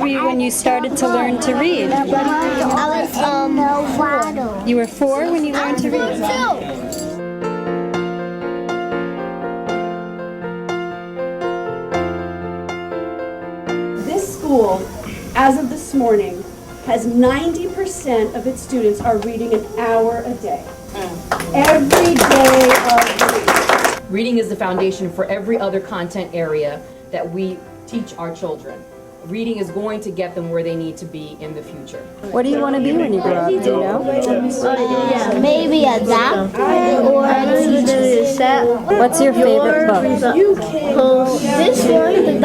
were you when you started to learn to read? I was 4. You were 4 when you learned to read? This school, as of this morning, has 90% of its students are reading an hour a day. Every day of the week. Reading is the foundation for every other content area that we teach our children. Reading is going to get them where they need to be in the future. What do you want to be when you grow up, do you know? Maybe a doctor or a teacher. What's your favorite book? This one, the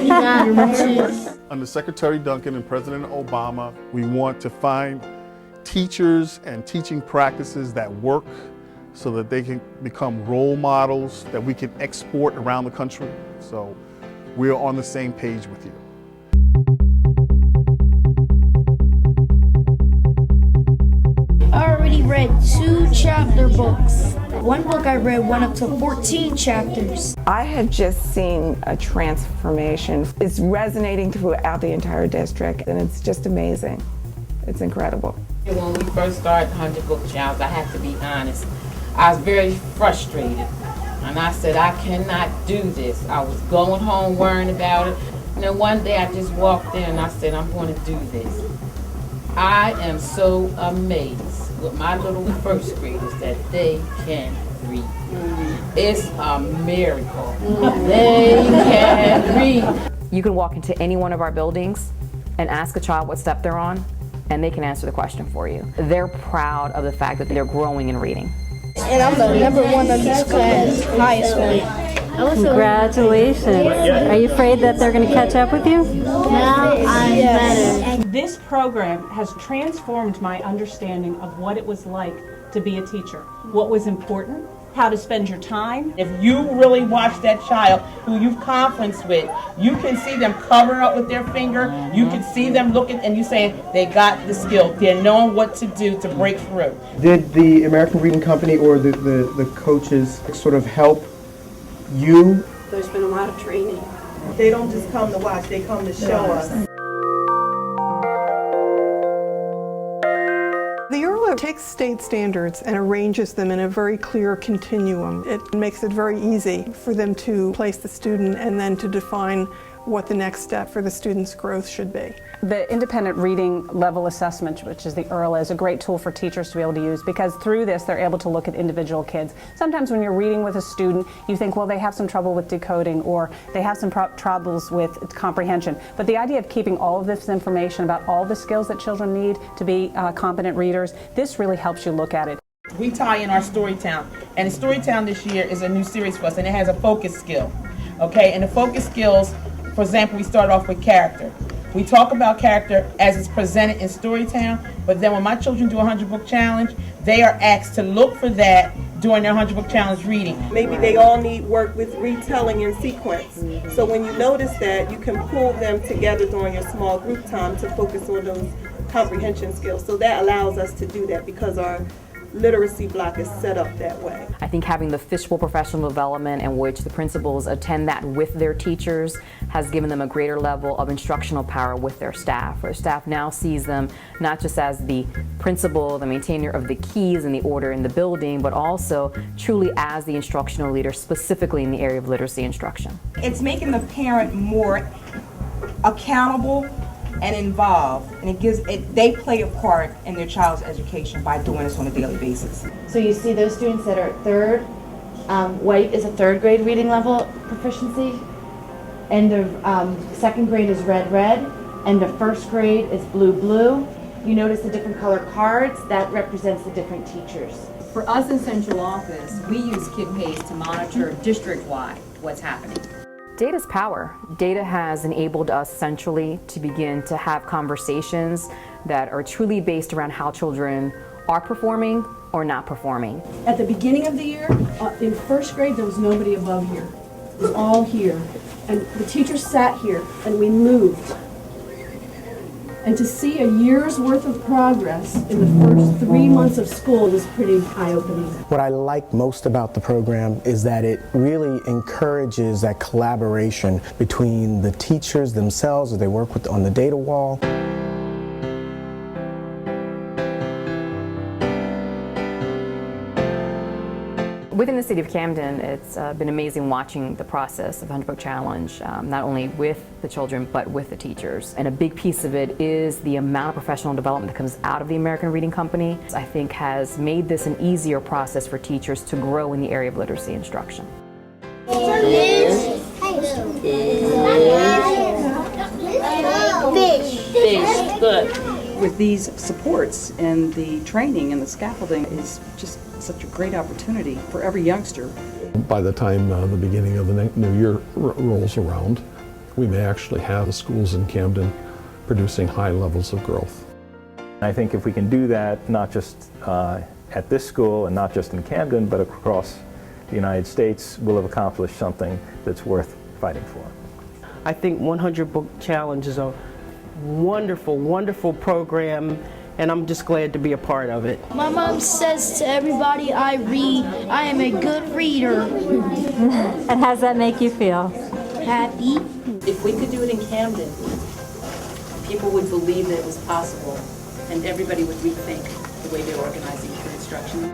doctor. Under Secretary Duncan and President Obama, we want to find teachers and teaching practices that work so that they can become role models that we can export around the country. So we're on the same page with you. I already read 2 chapter books. One book I read went up to 14 chapters. I have just seen a transformation. It's resonating throughout the entire district, and it's just amazing. It's incredible. When we first started 100 Book Challenge, I have to be honest, I was very frustrated. And I said, I cannot do this. I was going home worrying about it. And then one day I just walked in and I said, I'm going to do this. I am so amazed with my little first graders that they can read. It's a miracle. They can read. You can walk into any one of our buildings and ask a child what step they're on, and they can answer the question for you. They're proud of the fact that they're growing in reading. And I'm the number 1 of this class, highest one. Congratulations. Are you afraid that they're going to catch up with you? Now I'm better. This program has transformed my understanding of what it was like to be a teacher, what was important, how to spend your time. If you really watch that child who you've conferenced with, you can see them covering up with their finger. You can see them looking and you say they got the skill. They're knowing what to do to break through. Did the American Reading Company or the coaches sort of help you? There's been a lot of training. They don't just come to watch, they come to show us. The EARLA takes state standards and arranges them in a very clear continuum. It makes it very easy for them to place the student and then to define what the next step for the student's growth should be. The independent reading level assessment, which is the EARLA, is a great tool for teachers to be able to use because through this they're able to look at individual kids. Sometimes when you're reading with a student, you think, well, they have some trouble with decoding or they have some troubles with comprehension. But the idea of keeping all of this information about all the skills that children need to be competent readers, this really helps you look at it. We tie in our Storytown, and Storytown this year is a new series for us, and it has a focus skill. Okay, and the focus skills, for example, we start off with character. We talk about character as it's presented in Storytown, but then when my children do a 100 Book Challenge, they are asked to look for that during their 100 Book Challenge reading. Maybe they all need work with retelling in sequence. So when you notice that, you can pull them together during your small group time to focus on those comprehension skills. So that allows us to do that because our literacy block is set up that way. I think having the fishbowl professional development in which the principals attend that with their teachers has given them a greater level of instructional power with their staff. Where staff now sees them not just as the principal, the maintainer of the keys and the order in the building, but also truly as the instructional leader, specifically in the area of literacy instruction. It's making the parent more accountable and involved, and they play a part in their child's education by doing this on a daily basis. So you see those students that are third, white is a 3rd grade reading level proficiency, end of 2nd grade is red, end of 1st grade is blue. You notice the different color cards, that represents the different teachers. For us in central office, we use KidPace to monitor district-wide what's happening. Data's power. Data has enabled us centrally to begin to have conversations that are truly based around how children are performing or not performing. At the beginning of the year, in 1st grade, there was nobody above here. It was all here. And the teachers sat here and we moved. And to see a year's worth of progress in the first 3 months of school was pretty eye-opening. What I like most about the program is that it really encourages that collaboration between the teachers themselves as they work on the data wall. Within the city of Camden, it's been amazing watching the process of the 100 Book Challenge, not only with the children, but with the teachers. And a big piece of it is the amount of professional development that comes out of the American Reading Company, I think has made this an easier process for teachers to grow in the area of literacy instruction. Fish. Good. With these supports and the training and the scaffolding is just such a great opportunity for every youngster. By the time the beginning of the new year rolls around, we may actually have the schools in Camden producing high levels of growth. I think if we can do that, not just at this school and not just in Camden, but across the United States, we'll have accomplished something that's worth fighting for. I think 100 Book Challenge is a wonderful, wonderful program, and I'm just glad to be a part of it. My mom says to everybody I read, I am a good reader. And how does that make you feel? Happy. If we could do it in Camden, people would believe that it was possible, and everybody would rethink the way they're organizing for instruction.